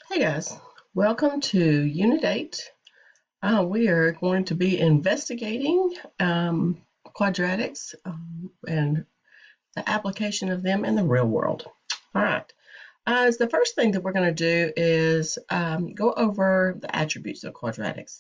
Hey guys, welcome to Unit 8. We are going to be investigating quadratics and the application of them in the real world. All right, so the first thing that we're going to do is go over the attributes of quadratics.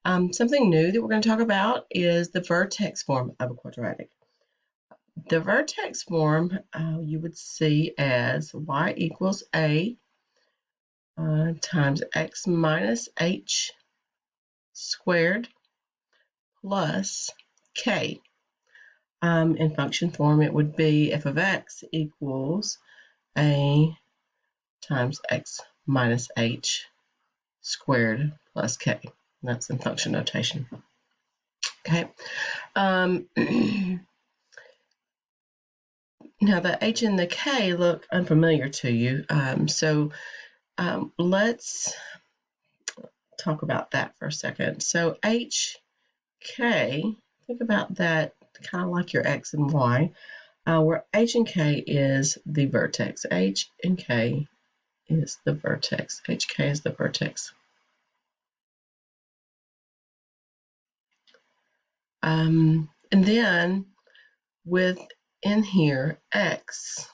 Something new that we're going to talk about is the vertex form of a quadratic. The vertex form you would see as y equals a times x minus h squared plus k. In function form, it would be f of x equals a times x minus h squared plus k. That's in function notation. Okay. Now the h and the k look unfamiliar to you, let's talk about that for a second. So hk, think about that kind of like your x and y, where h and k is the vertex. H and k is the vertex. hk is the vertex. And then within here, x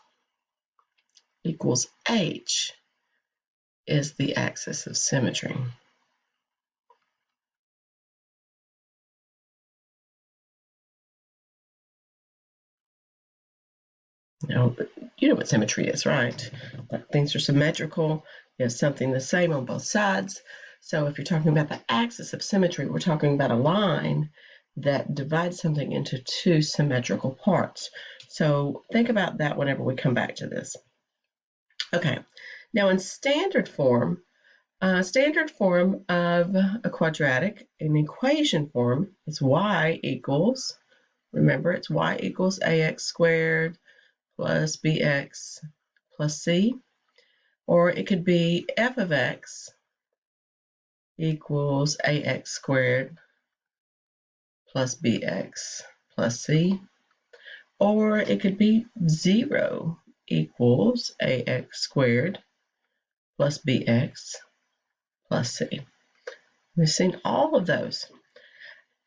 equals h is the axis of symmetry. Now, you know what symmetry is, right? Things are symmetrical. You have something the same on both sides. So if you're talking about the axis of symmetry, we're talking about a line that divides something into two symmetrical parts. So think about that whenever we come back to this. Okay, now in standard form of a quadratic, an equation form is y equals, remember it's y equals ax squared plus bx plus c, or it could be f of x equals ax squared plus bx plus c, or it could be 0 equals ax squared plus bx plus c. We've seen all of those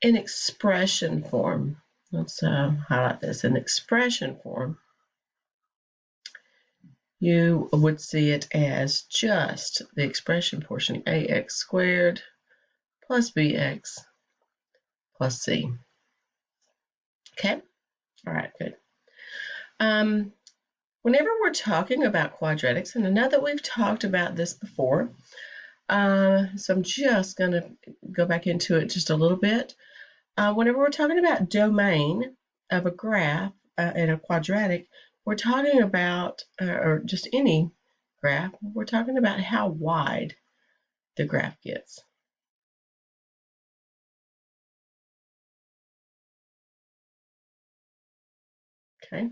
in expression form. Let's highlight this. In expression form, you would see it as just the expression portion, ax squared plus bx plus c. Okay? All right, good. Whenever we're talking about quadratics, and I know that we've talked about this before, so I'm just going to go back into it just a little bit. Whenever we're talking about domain of a graph in a quadratic, we're talking about, or just any graph, we're talking about how wide the graph gets. Okay.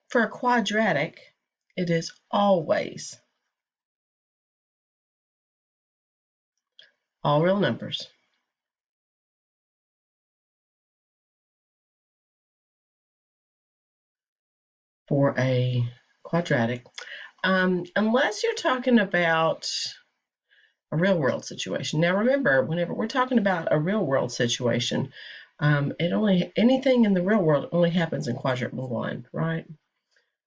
For a quadratic, it is always all real numbers for a quadratic, unless you're talking about a real world situation. Now remember, whenever we're talking about a real world situation, anything in the real world only happens in quadrant 1, right?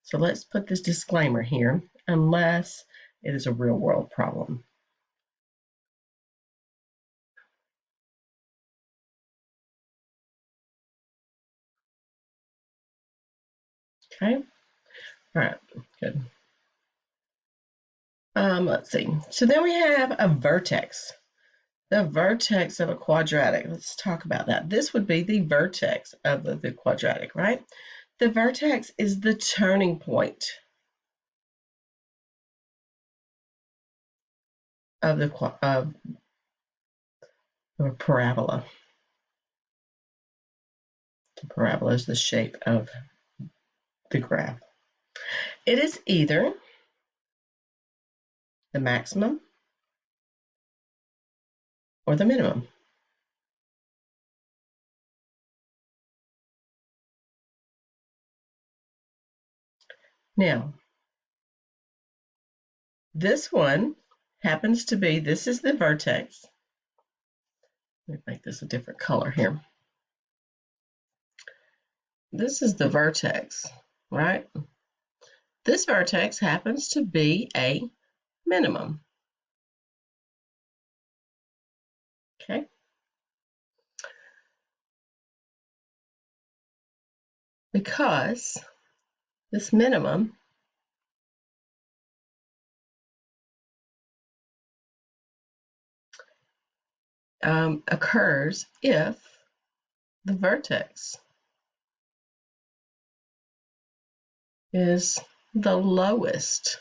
So let's put this disclaimer here, unless it is a real world problem. Okay, all right, good. Let's see. So then we have a vertex. The vertex of a quadratic. Let's talk about that. This would be the vertex of the quadratic, right? The vertex is the turning point of a parabola. The parabola is the shape of the graph. It is either the maximum or the minimum. Now, This one happens to be, this is the vertex. Let me make this a different color here. This is the vertex, right? This vertex happens to be a minimum. Okay. Because this minimum occurs if the vertex is the lowest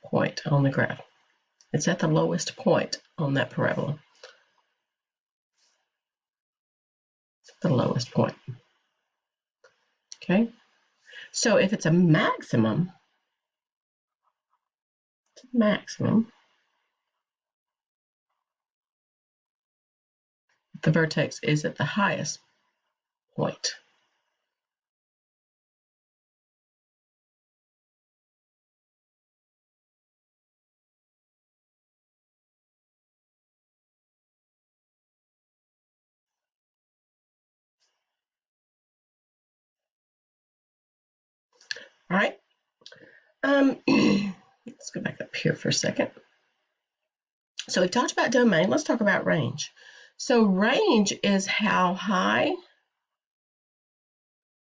point on the graph. It's at the lowest point on that parabola. It's at the lowest point. Okay. So if it's a maximum, the vertex is at the highest point. All right. Let's go back up here for a second. So we talked about domain. Let's talk about range. So range is how high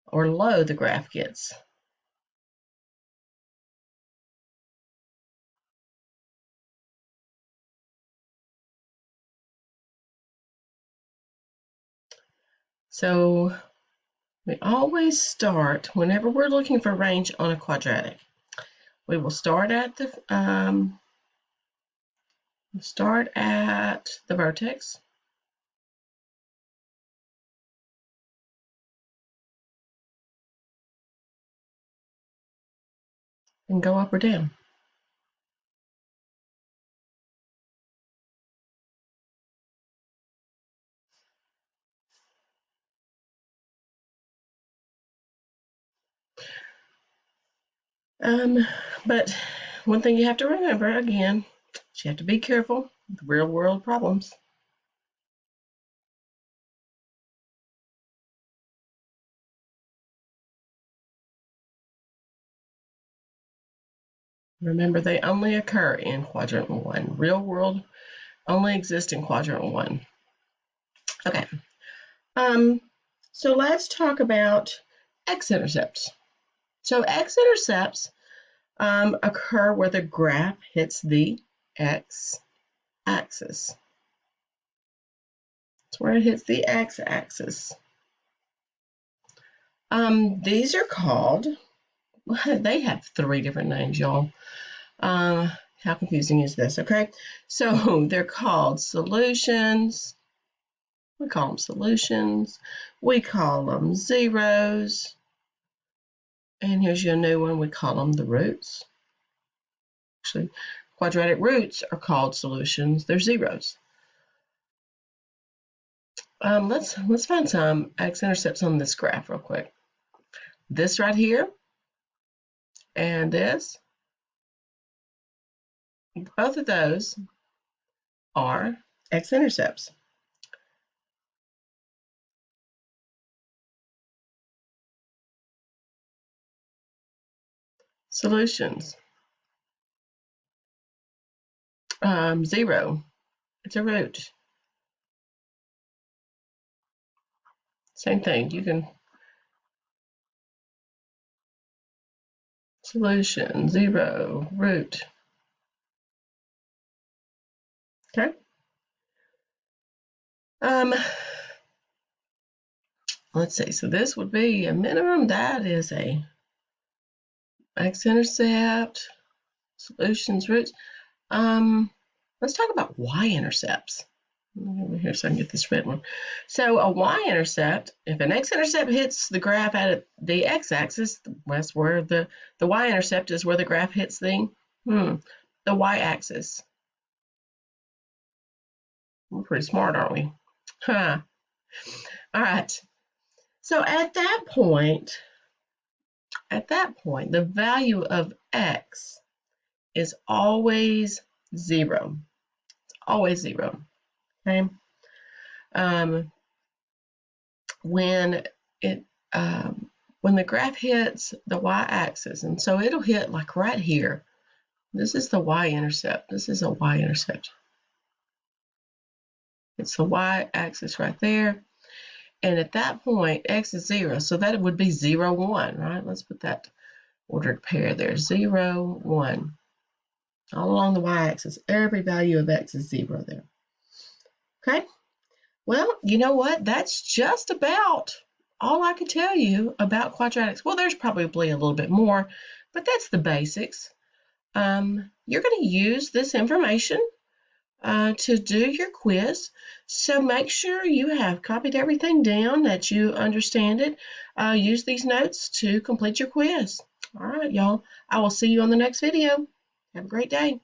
or low the graph gets. So we always start, whenever we're looking for range on a quadratic, we will start at the vertex. And go up or down. But one thing you have to remember, again, is you have to be careful with real world problems. Remember, they only occur in quadrant 1. Real world only exist in quadrant 1. Okay. So let's talk about x-intercepts. So x-intercepts occur where the graph hits the x-axis. It's where it hits the x-axis. These are called, they have 3 different names, y'all. How confusing is this? Okay, so they're called solutions. We call them solutions. We call them zeros. And here's your new one. We call them the roots. Actually, quadratic roots are called solutions. They're zeros. Let's find some x-intercepts on this graph real quick. This right here and this, both of those are x-intercepts. Solutions. 0, it's a root. Same thing, you can, solution, 0, root. Okay. Let's see, so this would be a minimum. That is a x-intercept, solutions, roots. Let's talk about y-intercepts. Over here so I can get this red one. So a y-intercept, if an x-intercept hits the graph at the x-axis, that's where the y-intercept is where the graph hits the y-axis. We're pretty smart, aren't we? Huh. All right. So at that point, at that point, the value of x is always 0. It's always 0. Okay. When it when the graph hits the y-axis, and so it'll hit like right here. This is the y-intercept. This is a y-intercept. It's the y-axis right there. And at that point, x is 0. So that would be 0, 1, right? Let's put that ordered pair there. 0, 1. All along the y-axis, every value of x is 0 there. Okay? Well, you know what? That's just about all I could tell you about quadratics. Well, there's probably a little bit more, but that's the basics. You're going to use this information to do your quiz. So make sure you have copied everything down, that you understand it. Use these notes to complete your quiz. All right, y'all. I will see you on the next video. Have a great day.